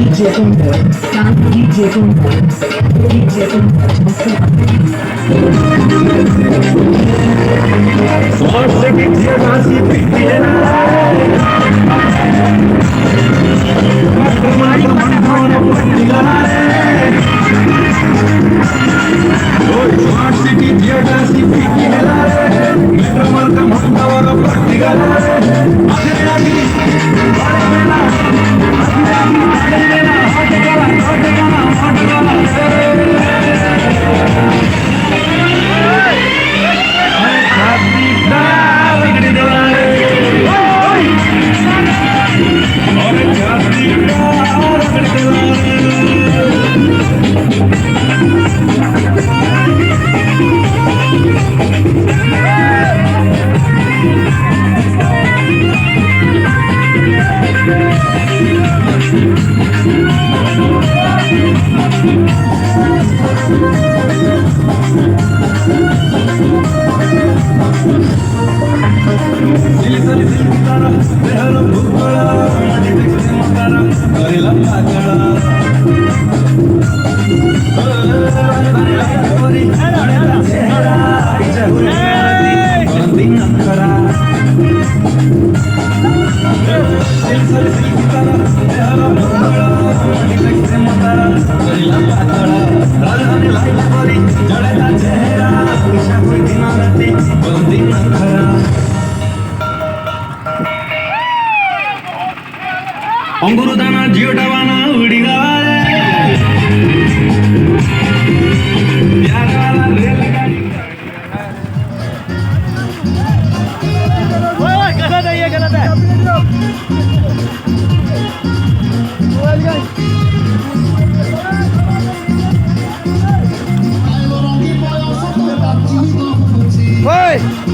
DJ Tumbo, DJ Tumbo, DJ Tumbo, forse che ti rimasi piena, ormai non particolare, forse che ti rimasi piena, mentre manca mandava particolare, अंगूर दाना जियो डवाना उड़ी गावाले प्यार वाला रेलगाड़ी ओए गलत है ये गलत है ओए